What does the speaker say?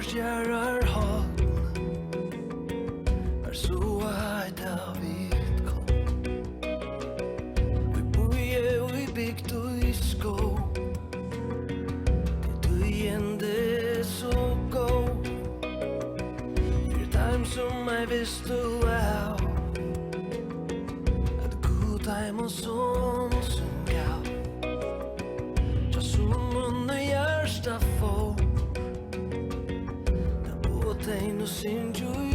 gjerar hånd så eit av vidt kom. Vi boje og vi bygd og i skå. Du igjen det så gå. Your time som jeg visste av. At god time og sånn som gav. Ja, som under hjärsta få. Da båt ein og sin jo